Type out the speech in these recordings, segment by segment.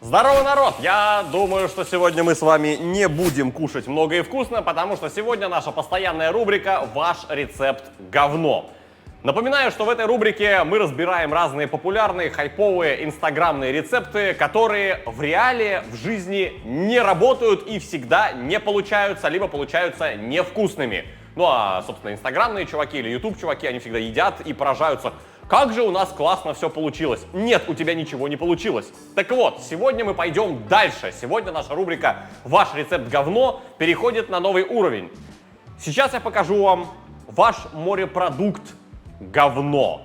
Здорово, народ! Я думаю, что сегодня мы с вами не будем кушать много и вкусно, потому что сегодня наша постоянная рубрика «Ваш рецепт говно». Напоминаю, что в этой рубрике мы разбираем разные популярные, хайповые, инстаграмные рецепты, которые в реале, в жизни не работают и всегда не получаются, либо получаются невкусными. Ну а, собственно, инстаграмные чуваки или ютуб чуваки, они всегда едят и поражаются. Как же у нас классно все получилось. Нет, у тебя ничего не получилось. Так вот, сегодня мы пойдем дальше. Сегодня наша рубрика «Ваш рецепт говно» переходит на новый уровень. Сейчас я покажу вам ваш морепродукт говно.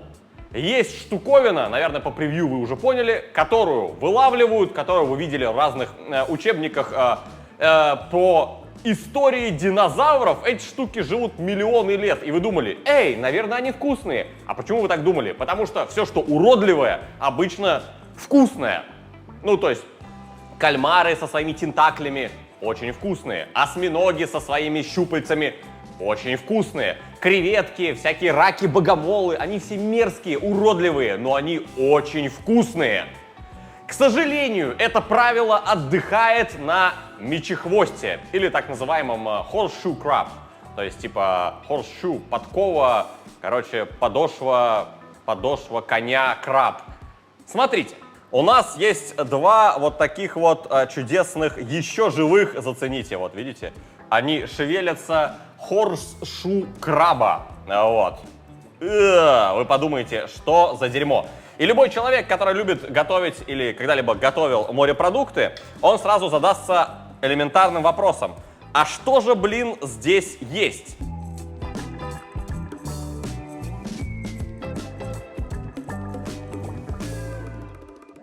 Есть штуковина, наверное, по превью вы уже поняли, которую вылавливают, которую вы видели в разных учебниках по истории динозавров. Эти штуки живут миллионы лет. И вы думали, эй, наверное, они вкусные. А почему вы так думали? Потому что все, что уродливое, обычно вкусное. Ну, то есть, кальмары со своими тентаклями очень вкусные. Осьминоги со своими щупальцами очень вкусные. Креветки, всякие раки-богомолы, они все мерзкие, уродливые, но они очень вкусные. К сожалению, это правило отдыхает на мечехвосте, или так называемом horseshoe crab. То есть типа horseshoe, подкова, короче, подошва коня краб. Смотрите, у нас есть два вот таких вот чудесных, еще живых, зацените, вот видите, они шевелятся, horseshoe краба, вот. Вы подумаете, что за дерьмо. И любой человек, который любит готовить или когда-либо готовил морепродукты, он сразу задастся элементарным вопросом. А что же, блин, здесь есть?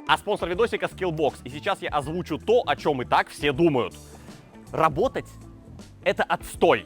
А спонсор видосика Skillbox. И сейчас я озвучу то, о чем и так все думают. Работать — это отстой.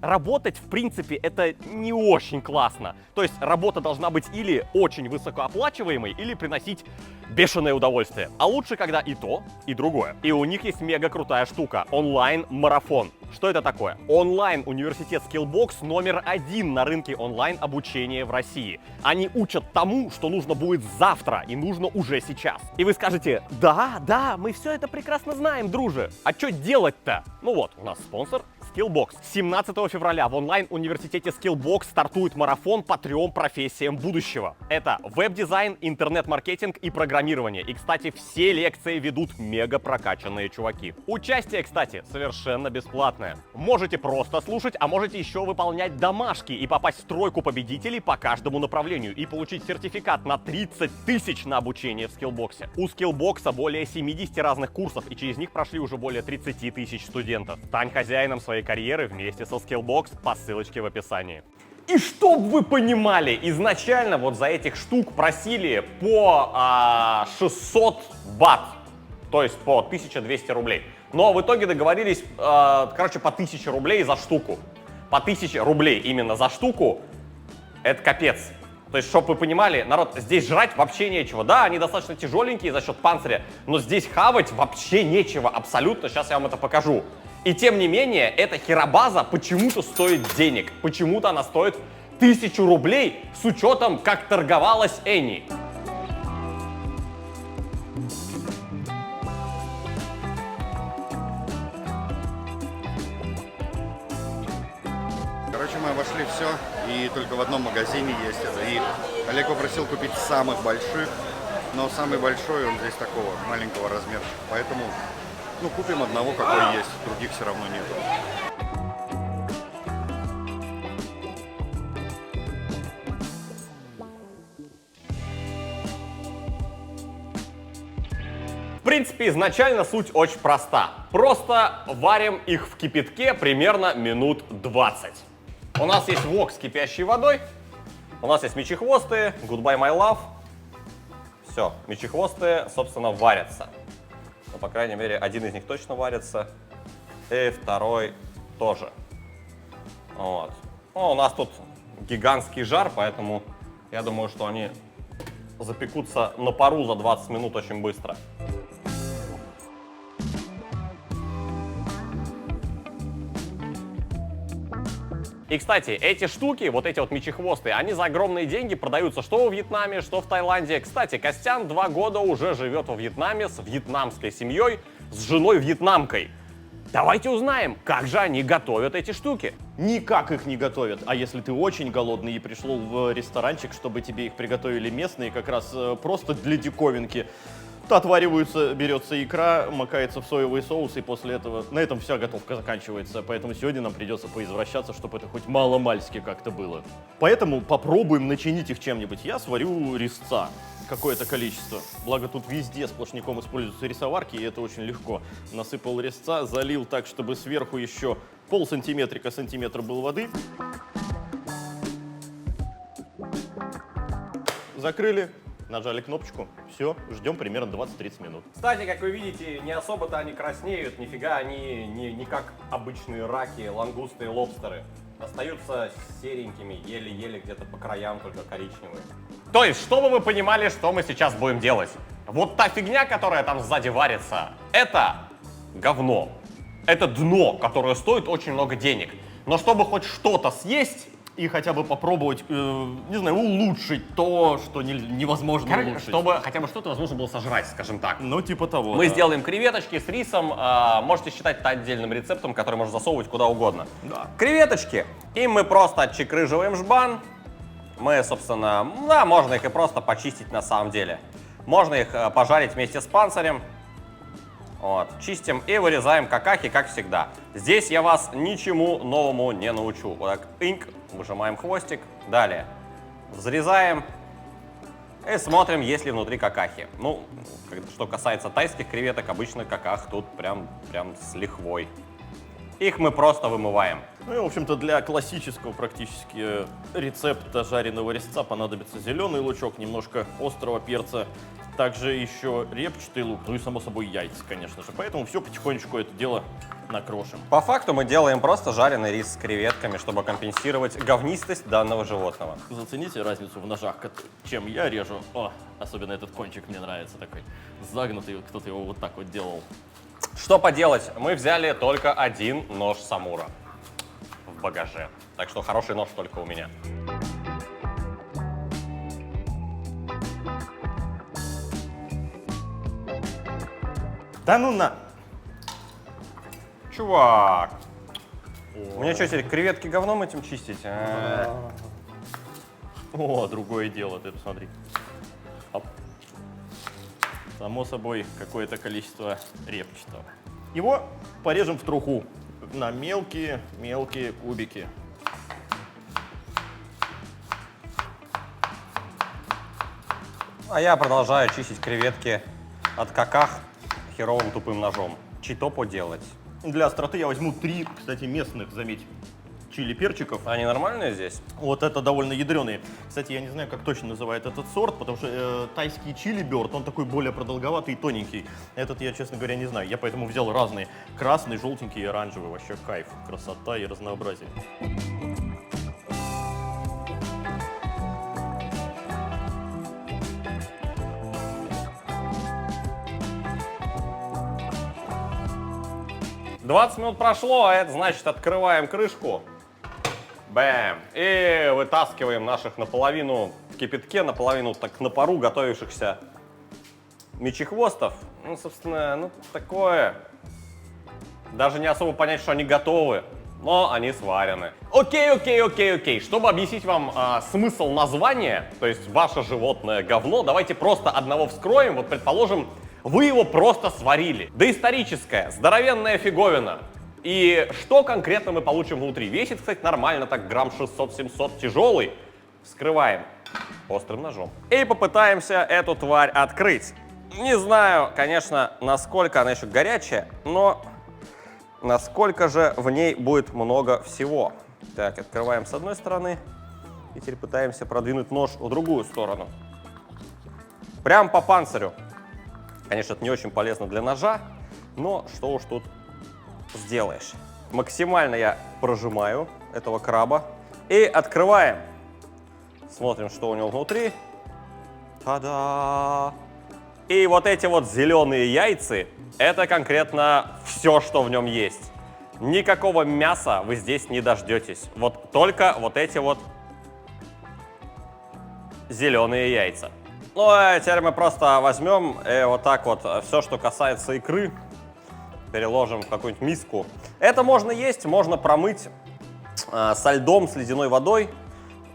Работать, в принципе, это не очень классно. То есть работа должна быть или очень высокооплачиваемой, или приносить бешеное удовольствие. А лучше, когда и то, и другое. И у них есть мега крутая штука — онлайн-марафон. Что это такое? Онлайн-университет Skillbox номер 1 на рынке онлайн-обучения в России. Они учат тому, что нужно будет завтра, и нужно уже сейчас. И вы скажете, да, мы все это прекрасно знаем, друже. А что делать-то? Ну вот, у нас спонсор Skillbox. 17 февраля в онлайн-университете Skillbox стартует марафон по 3 профессиям будущего. Это веб-дизайн, интернет-маркетинг и программирование. И, кстати, все лекции ведут мега прокачанные чуваки. Участие, кстати, совершенно бесплатное. Можете просто слушать, а можете еще выполнять домашки и попасть в тройку победителей по каждому направлению и получить сертификат на 30 тысяч на обучение в Skillbox. У Skillbox более 70 разных курсов, и через них прошли уже более 30 тысяч студентов. Стань хозяином своей карьеры вместе со Skillbox по ссылочке в описании. И чтоб вы понимали, изначально вот за этих штук просили по 600 бат, то есть по 1200 рублей. Но в итоге договорились, короче, по 1000 рублей за штуку. По 1000 рублей именно за штуку, это капец. То есть, чтобы вы понимали, народ, здесь жрать вообще нечего. Да, они достаточно тяжеленькие за счет панциря, но здесь хавать вообще нечего абсолютно. Сейчас я вам это покажу. И тем не менее, эта херобаза почему-то стоит денег. Почему-то она стоит 1000 рублей с учетом, как торговалась Энни. Короче, мы обошли все, и только в одном магазине есть это. И Олег попросил купить самых больших, но самый большой он здесь такого маленького размера. Поэтому, купим одного, какой есть, других все равно нету. В принципе, изначально суть очень проста. Просто варим их в кипятке примерно минут 20. У нас есть вок с кипящей водой, у нас есть мечехвосты, goodbye my love. Все, мечехвосты, собственно, варятся. Ну, по крайней мере, один из них точно варится, и второй тоже. Вот. Ну, у нас тут гигантский жар, поэтому я думаю, что они запекутся на пару за 20 минут очень быстро. И, кстати, эти штуки, вот эти вот мечехвосты, они за огромные деньги продаются что во Вьетнаме, что в Таиланде. Кстати, Костян 2 года уже живет во Вьетнаме с вьетнамской семьей, с женой вьетнамкой. Давайте узнаем, как же они готовят эти штуки. Никак их не готовят. А если ты очень голодный и пришел в ресторанчик, чтобы тебе их приготовили местные, как раз просто для диковинки, то отвариваются, берется икра, макается в соевый соус, и после этого на этом вся готовка заканчивается. Поэтому сегодня нам придется поизвращаться, чтобы это хоть мало-мальски как-то было. Поэтому попробуем начинить их чем-нибудь. Я сварю резца. Какое-то количество. Благо тут везде сплошняком используются рисоварки, и это очень легко. Насыпал резца, залил так, чтобы сверху еще сантиметра был воды. Закрыли, нажали кнопочку, все, ждем примерно 20-30 минут. Кстати, как вы видите, не особо-то они краснеют, нифига они не как обычные раки, лангусты и лобстеры. Остаются серенькими, еле-еле где-то по краям, только коричневые. То есть, чтобы вы понимали, что мы сейчас будем делать. Вот та фигня, которая там сзади варится, это говно. Это дно, которое стоит очень много денег. Но чтобы хоть что-то съесть И хотя бы попробовать, не знаю, улучшить то, что невозможно улучшить. чтобы хотя бы что-то возможно было сожрать, скажем так. Ну, типа того, Мы да. сделаем креветочки с рисом, можете считать это отдельным рецептом, который можно засовывать куда угодно. Да. Креветочки, им мы просто отчекрыживаем жбан. Мы, собственно, да, можно их и просто почистить на самом деле. Можно их пожарить вместе с панцирем. Вот, чистим и вырезаем какахи, как всегда. Здесь я вас ничему новому не научу. Вот так, инк, выжимаем хвостик. Далее взрезаем и смотрим, есть ли внутри какахи. Ну, что касается тайских креветок, обычно каках тут прям с лихвой. Их мы просто вымываем. Ну и, в общем-то, для классического практически рецепта жареного резца понадобится зеленый лучок, немножко острого перца, также еще репчатый лук, ну и, само собой, яйца, конечно же. Поэтому все потихонечку это дело накрошим. По факту мы делаем просто жареный рис с креветками, чтобы компенсировать говнистость данного животного. Зацените разницу в ножах, чем я режу. О, особенно этот кончик мне нравится, такой загнутый, кто-то его вот так вот делал. Что поделать, мы взяли только один нож Самура в багаже. Так что хороший нож только у меня. Да ну на! Чувак, мне что, теперь креветки говном этим чистить? О, другое дело, ты посмотри. Оп. Само собой, какое-то количество репчатого. Его порежем в труху на мелкие кубики. А я продолжаю чистить креветки от каках херовым тупым ножом. Чито поделать. Для остроты я возьму 3, кстати, местных, заметь, чили-перчиков. Они нормальные здесь? Вот это довольно ядреные. Кстати, я не знаю, как точно называют этот сорт, потому что тайский чили-бёрд, он такой более продолговатый и тоненький. Этот я, честно говоря, не знаю. Я поэтому взял разные. Красный, желтенький и оранжевый. Вообще кайф, красота и разнообразие. «20 минут прошло, а это значит открываем крышку. Бэм. И вытаскиваем наших наполовину в кипятке, наполовину так на пару готовившихся мечехвостов. Ну, собственно, ну такое. Даже не особо понять, что они готовы, но они сварены. Окей. Чтобы объяснить вам смысл названия, то есть ваше животное говно, давайте просто одного вскроем. Вот, предположим, вы его просто сварили. Доисторическая, здоровенная фиговина. И что конкретно мы получим внутри? Весит, кстати, нормально, так грамм 600-700, тяжелый. Вскрываем острым ножом. И попытаемся эту тварь открыть. Не знаю, конечно, насколько она еще горячая, но насколько же в ней будет много всего. Так, открываем с одной стороны. И теперь пытаемся продвинуть нож в другую сторону. Прям по панцирю. Конечно, это не очень полезно для ножа, но что уж тут сделаешь. Максимально я прожимаю этого краба и открываем. Смотрим, что у него внутри. Та-да! И вот эти вот зеленые яйца, это конкретно все, что в нем есть. Никакого мяса вы здесь не дождетесь. Вот только вот эти вот зеленые яйца. Ну, а теперь мы просто возьмем и вот так вот все, что касается икры, переложим в какую-нибудь миску. Это можно есть, можно промыть со льдом, с ледяной водой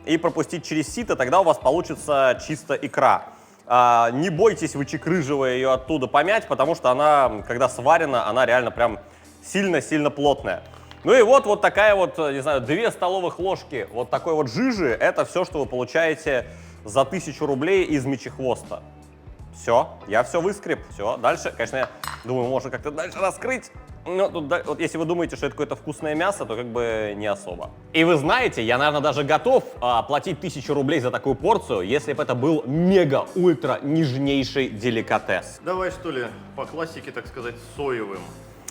и пропустить через сито, тогда у вас получится чисто икра. Не бойтесь, вычекрыживая ее оттуда, помять, потому что она, когда сварена, она реально прям сильно-сильно плотная. Ну и вот такая вот, не знаю, 2 столовых ложки вот такой вот жижи, это все, что вы получаете за 1000 рублей из мечехвоста. Все, я все выскреб. Все, дальше, конечно, я думаю, можно как-то дальше раскрыть. Но тут, вот если вы думаете, что это какое-то вкусное мясо, то как бы не особо. И вы знаете, я, наверное, даже готов платить 1000 рублей за такую порцию, если бы это был мега-ультра нежнейший деликатес. Давай, что ли, по классике, так сказать, соевым.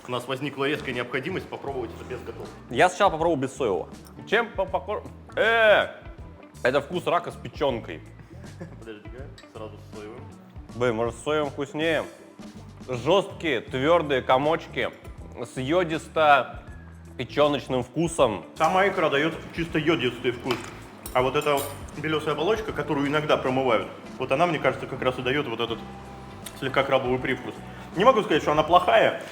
У нас возникла резкая необходимость попробовать это без готовки. Я сначала попробую без соевого. Чем похож? Это вкус рака с печенкой. Подожди-ка, сразу с соевым. Блин, может, с соевым вкуснее? Жесткие, твердые комочки с йодисто-печеночным вкусом. Сама икра дает чисто йодистый вкус. А вот эта белесая оболочка, которую иногда промывают, вот она, мне кажется, как раз и дает вот этот слегка крабовый привкус. Не могу сказать, что она плохая,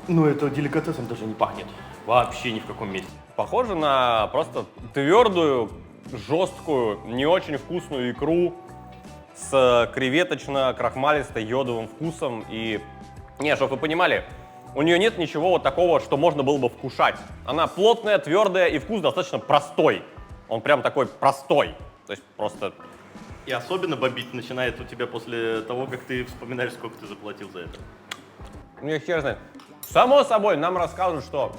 но это деликатесом даже не пахнет. Вообще ни в каком месте. Похоже на просто твердую, жесткую, не очень вкусную икру с креветочно-крахмалисто йодовым вкусом. И, не, чтобы вы понимали, у нее нет ничего вот такого, что можно было бы вкушать. Она плотная, твердая и вкус достаточно простой. Он прям такой простой. То есть просто... И особенно бомбить начинает у тебя после того, как ты вспоминаешь, сколько ты заплатил за это. Ну, я хер знает. Само собой, нам расскажут, что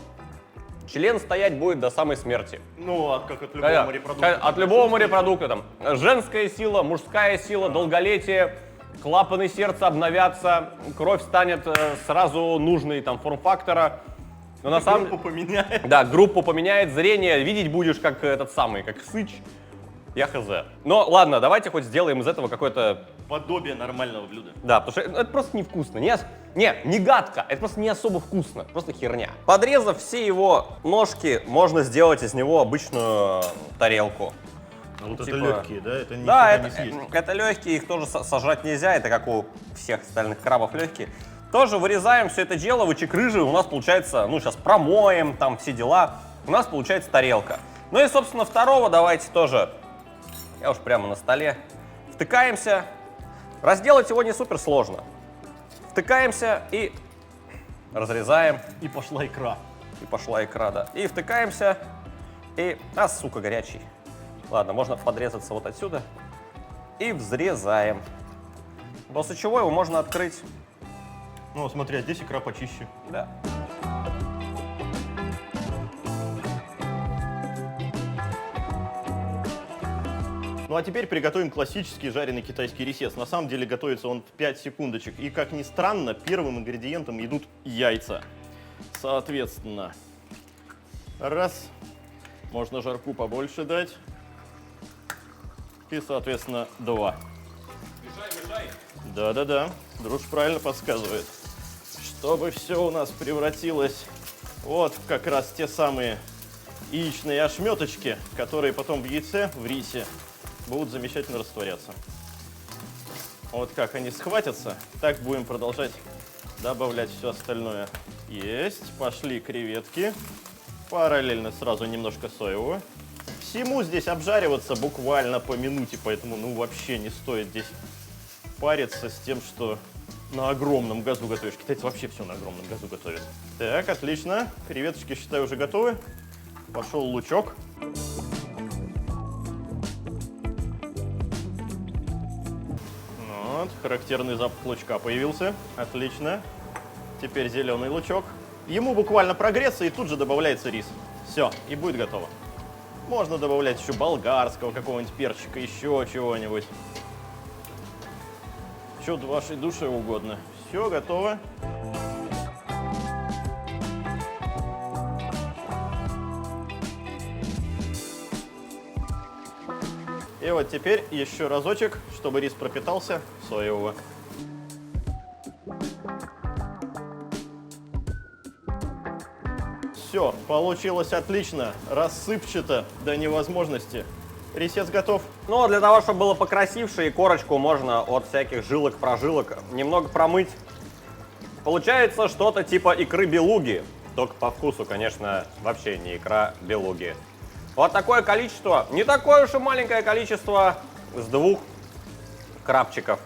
член стоять будет до самой смерти. Ну, а как от любого морепродукта. От любого морепродукта. Там, женская сила, мужская сила, долголетие, клапаны сердца обновятся, кровь станет сразу нужной там форм-фактора. Но на самом... Группу поменяет. Да, группу поменяет, зрение, видеть будешь как этот самый, как Сыч. Я хз. Но ладно, давайте хоть сделаем из этого какое-то... Подобие нормального блюда. Да, потому что это просто невкусно. Не гадко, это просто не особо вкусно, просто херня. Подрезав все его ножки, можно сделать из него обычную тарелку. А вот Типа- это легкие, да? Это Да, не съесть. это легкие, их тоже сажать нельзя, это как у всех остальных крабов легкие. Тоже вырезаем все это дело, вычекрыживаем, у нас получается, ну сейчас промоем, там все дела, у нас получается тарелка. Ну и, собственно, второго давайте тоже, я уж прямо на столе, втыкаемся. Разделать его не супер сложно. Втыкаемся и разрезаем. И пошла икра. И пошла икра, да. И втыкаемся, и... сука, горячий. Ладно, можно подрезаться вот отсюда. И взрезаем. После чего его можно открыть. Ну, смотри, а здесь икра почище. Да. Ну а теперь приготовим классический жареный китайский рисец. На самом деле готовится он в 5 секундочек. И, как ни странно, первым ингредиентом идут яйца. Соответственно, раз. Можно жарку побольше дать. И, соответственно, 2. Мешай. Да-да-да, Друж правильно подсказывает. Чтобы все у нас превратилось вот в как раз те самые яичные ошметочки, которые потом в яйце, в рисе, будут замечательно растворяться. Вот как они схватятся, так будем продолжать добавлять все остальное. Есть, пошли креветки. Параллельно сразу немножко соевого. Всему здесь обжариваться буквально по минуте, поэтому ну вообще не стоит здесь париться с тем, что на огромном газу готовишь. Китайцы вообще все на огромном газу готовят. Так, отлично. Креветочки, считаю, уже готовы. Пошел лучок. Вот, характерный запах лучка появился. Отлично. Теперь зеленый лучок. Ему буквально прогреться, и тут же добавляется рис. Все, и будет готово. Можно добавлять еще болгарского какого-нибудь перчика, еще чего-нибудь. Что вашей душе угодно. Все, готово. И вот теперь еще разочек, чтобы рис пропитался соевого. Все, получилось отлично, рассыпчато до невозможности. Рисец готов. Ну, для того, чтобы было покрасивше, и корочку можно от всяких жилок-прожилок немного промыть. Получается что-то типа икры белуги, только по вкусу, конечно, вообще не икра белуги. Вот такое количество, не такое уж и маленькое количество с 2 крабчиков,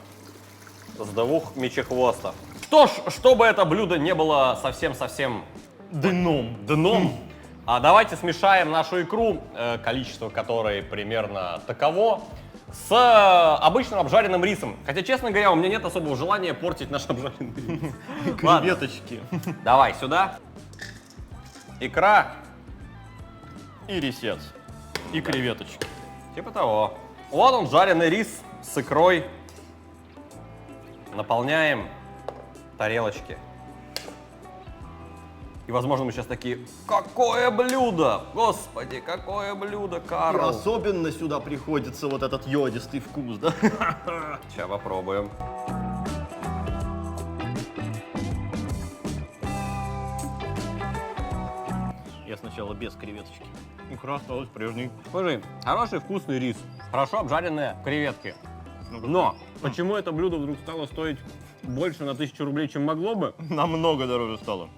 с 2 мечехвостов. Что ж, чтобы это блюдо не было совсем-совсем дном, давайте смешаем нашу икру, количество которой примерно таково, с обычным обжаренным рисом. Хотя, честно говоря, у меня нет особого желания портить наш обжаренный рис. Креветочки. Давай сюда. Икра. И рисец. И креветочки. Типа того. Вот он, жареный рис с икрой. Наполняем тарелочки. И, возможно, мы сейчас такие, какое блюдо! Господи, какое блюдо, И Карл! особенно сюда приходится вот этот йодистый вкус, да? Сейчас попробуем. Я сначала без креветочки. Икра осталась прежней. Слушай, хороший вкусный рис, хорошо обжаренные креветки. Но почему это блюдо вдруг стало стоить больше на 1000 рублей, чем могло бы? Намного дороже стало.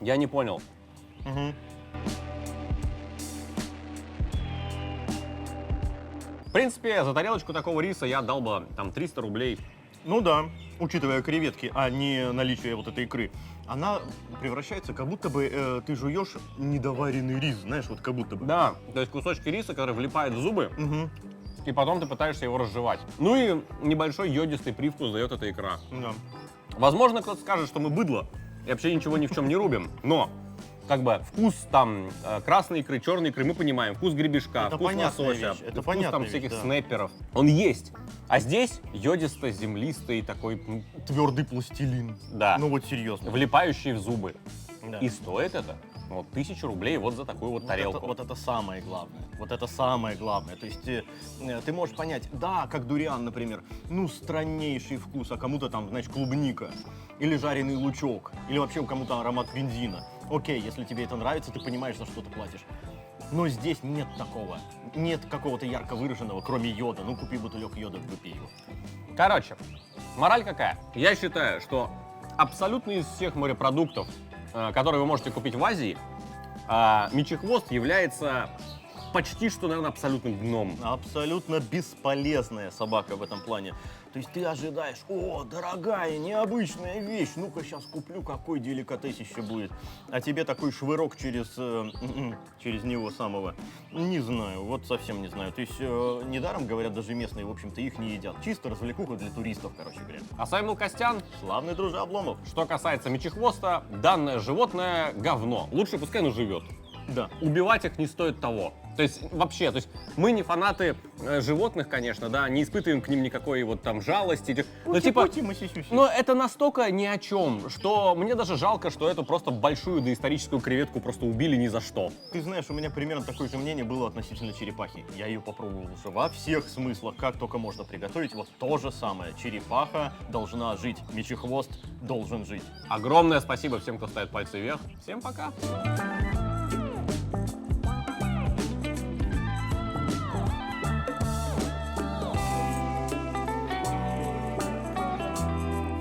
Я не понял. Угу. В принципе, за тарелочку такого риса я отдал бы там 300 рублей. Ну да, учитывая креветки, а не наличие вот этой икры, она превращается, как будто бы ты жуешь недоваренный рис, знаешь, вот как будто бы. Да, то есть кусочки риса, которые влипают в зубы, Угу. и потом ты пытаешься его разжевать. Ну и небольшой йодистый привкус дает эта икра. Да. Возможно, кто-то скажет, что мы быдло и вообще ничего ни в чем не рубим, но как бы вкус там красной икры, черной икры мы понимаем, вкус гребешка, Это вкус понятная лосося, вещь, это вкус понятная там вещь, всяких да. снэперов, он есть. А здесь йодисто-землистый такой, Твердый пластилин. да, Ну вот серьезно. влипающий в зубы. Да. И стоит это вот 1000 рублей вот за такую вот тарелку. Вот это самое главное. Вот это самое главное. То есть ты можешь понять, да, как дуриан, например, ну, страннейший вкус, а кому-то там, знаешь, клубника, или жареный лучок, или вообще у кому-то аромат бензина. Окей, если тебе это нравится, ты понимаешь, за что ты платишь. Но здесь нет такого. Нет какого-то ярко выраженного, кроме йода. Ну, купи бутылек йода, выпей его. Короче, мораль какая? Я считаю, что абсолютно из всех морепродуктов, которые вы можете купить в Азии, мечехвост является почти что, наверное, абсолютным дном. Абсолютно бесполезная собака в этом плане. То есть ты ожидаешь, о, дорогая, необычная вещь, ну-ка сейчас куплю, какой деликатесище будет. А тебе такой швырок через него самого. Не знаю, вот совсем не знаю. То есть недаром, говорят, даже местные, в общем-то, их не едят. Чисто развлекуха для туристов, короче говоря. А с вами был Костян. Славный дружа Обломов. Что касается мечехвоста, данное животное говно. Лучше пускай оно живет. Да. Убивать их не стоит того. То есть вообще, то есть мы не фанаты животных, конечно, да, не испытываем к ним никакой вот там жалости. Но типа, но это настолько ни о чем, что мне даже жалко, что эту просто большую доисторическую креветку просто убили ни за что. Ты знаешь, у меня примерно такое же мнение было относительно черепахи. Я ее попробовал уже во всех смыслах, как только можно приготовить. Вот то же самое. Черепаха должна жить, мечехвост должен жить. Огромное спасибо всем, кто ставит пальцы вверх. Всем пока!